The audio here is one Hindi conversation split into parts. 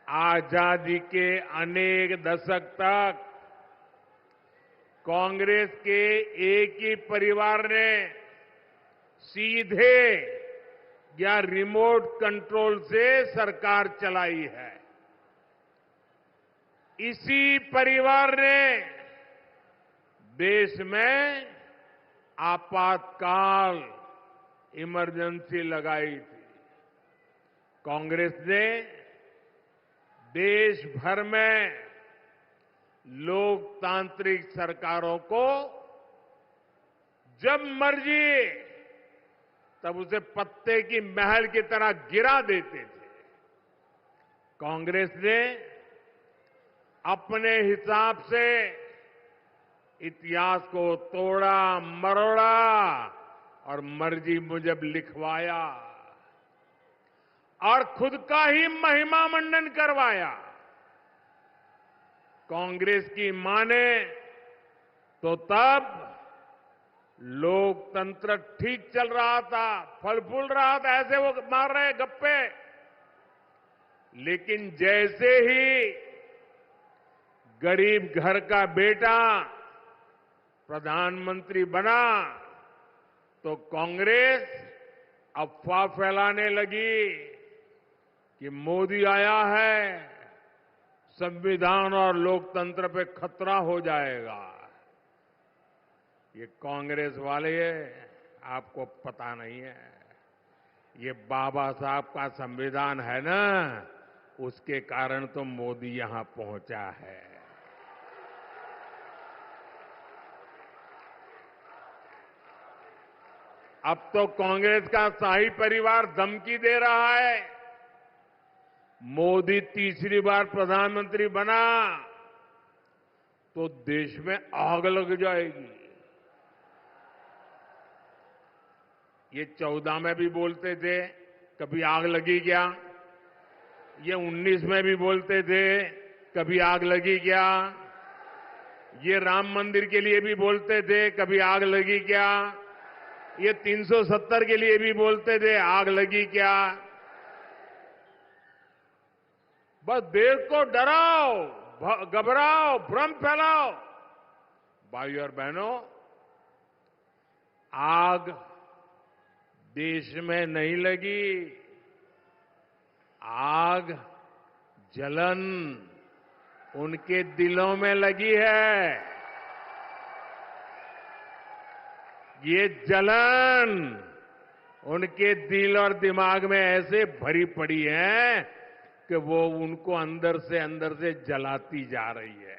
आजादी के अनेक दशक तक कांग्रेस के एक ही परिवार ने सीधे या रिमोट कंट्रोल से सरकार चलाई है। इसी परिवार ने देश में आपातकाल इमरजेंसी लगाई थी। कांग्रेस ने देश भर में लोकतांत्रिक सरकारों को जब मर्जी तब उसे पत्ते की महल की तरह गिरा देते थे। कांग्रेस ने अपने हिसाब से इतिहास को तोड़ा मरोड़ा और मर्जी मुजब लिखवाया और खुद का ही महिमा मंडन करवाया। कांग्रेस की माने तो तब लोकतंत्र ठीक चल रहा था, फल फूल रहा था, ऐसे वो मार रहे गप्पे। लेकिन जैसे ही गरीब घर का बेटा प्रधानमंत्री बना तो कांग्रेस अफवाह फैलाने लगी कि मोदी आया है, संविधान और लोकतंत्र पे खतरा हो जाएगा। ये कांग्रेस वाले आपको पता नहीं है, ये बाबा साहब का संविधान है ना, उसके कारण तो मोदी यहां पहुंचा है। अब तो कांग्रेस का शाही परिवार धमकी दे रहा है, मोदी तीसरी बार प्रधानमंत्री बना तो देश में आग लग जाएगी। ये 14 में भी बोलते थे, कभी आग लगी क्या? ये 19 में भी बोलते थे, कभी आग लगी क्या? ये राम मंदिर के लिए भी बोलते थे, कभी आग लगी क्या? ये 370 के लिए भी बोलते थे, आग लगी क्या? बस देश को डराओ, घबराओ, भ्रम फैलाओ। भाइयों और बहनों, आग देश में नहीं लगी, आग जलन उनके दिलों में लगी है। ये जलन उनके दिल और दिमाग में ऐसे भरी पड़ी है कि वो उनको अंदर से जलाती जा रही है।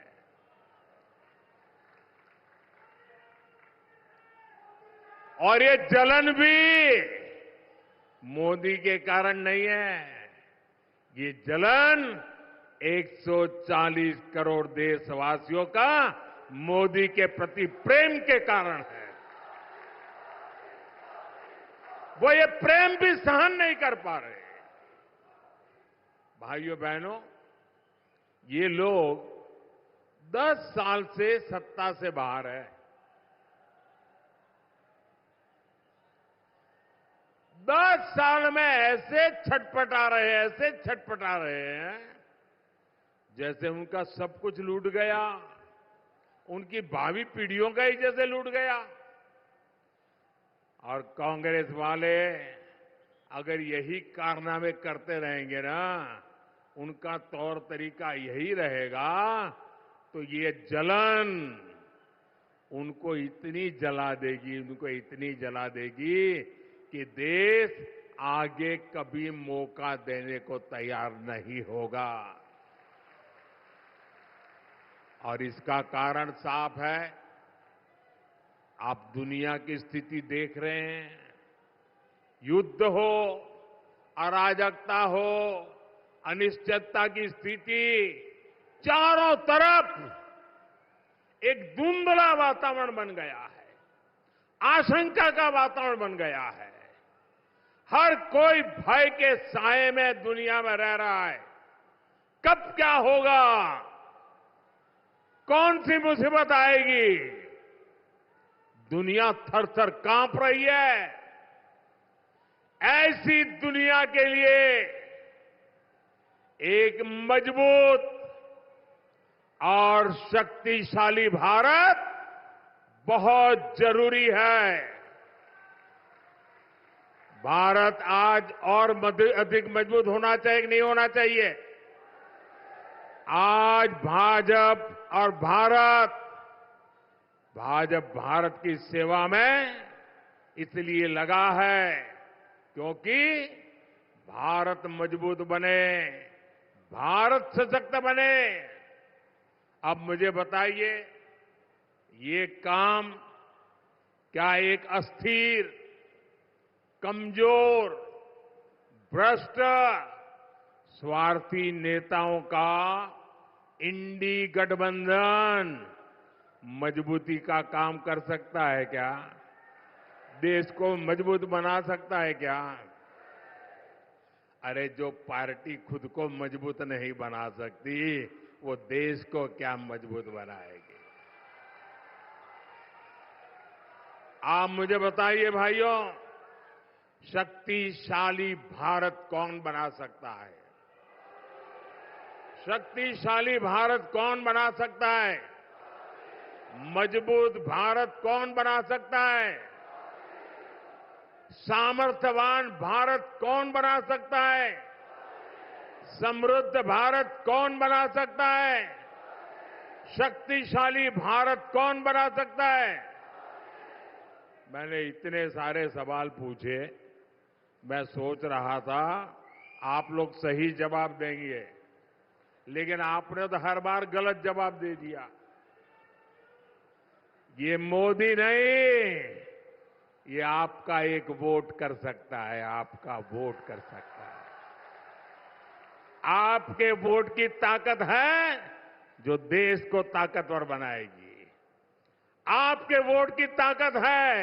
और ये जलन भी मोदी के कारण नहीं है, ये जलन 140 करोड़ देशवासियों का मोदी के प्रति प्रेम के कारण है। वो ये प्रेम भी सहन नहीं कर पा रहे। भाइयों बहनों, ये लोग 10 साल से सत्ता से बाहर है। 10 साल में ऐसे छटपटा रहे हैं जैसे उनका सब कुछ लूट गया, उनकी भावी पीढ़ियों का ही जैसे लूट गया। और कांग्रेस वाले अगर यही कारनामे करते रहेंगे ना, उनका तौर तरीका यही रहेगा, तो ये जलन उनको इतनी जला देगी कि देश आगे कभी मौका देने को तैयार नहीं होगा। और इसका कारण साफ है। आप दुनिया की स्थिति देख रहे हैं, युद्ध हो, अराजकता हो, अनिश्चितता की स्थिति, चारों तरफ एक धुंधला वातावरण बन गया है, आशंका का वातावरण बन गया है। हर कोई भय के साए में दुनिया में रह रहा है। कब क्या होगा, कौन सी मुसीबत आएगी, दुनिया थर-थर कांप रही है। ऐसी दुनिया के लिए एक मजबूत और शक्तिशाली भारत बहुत जरूरी है। भारत आज और अधिक मजबूत होना चाहिए कि नहीं होना चाहिए? आज भाजपा भारत की सेवा में इसलिए लगा है क्योंकि भारत मजबूत बने, भारत सशक्त बने। अब मुझे बताइए, ये काम क्या एक अस्थिर, कमजोर, भ्रष्ट, स्वार्थी नेताओं का इंडी गठबंधन मजबूती का काम कर सकता है क्या? देश को मजबूत बना सकता है क्या? अरे जो पार्टी खुद को मजबूत नहीं बना सकती, वो देश को क्या मजबूत बनाएगी? आप मुझे बताइए भाइयों, शक्तिशाली भारत कौन बना सकता है? शक्तिशाली भारत कौन बना सकता है? मजबूत भारत कौन बना सकता है? सामर्थ्यवान भारत कौन बना सकता है? समृद्ध भारत कौन बना सकता है? शक्तिशाली भारत कौन बना सकता है? मैंने इतने सारे सवाल पूछे, मैं सोच रहा था आप लोग सही जवाब देंगे, लेकिन आपने तो हर बार गलत जवाब दे दिया। ये मोदी नहीं, ये आपका एक वोट कर सकता है, आपका वोट कर सकता है। आपके वोट की ताकत है जो देश को ताकतवर बनाएगी। आपके वोट की ताकत है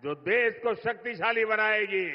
जो देश को शक्तिशाली बनाएगी।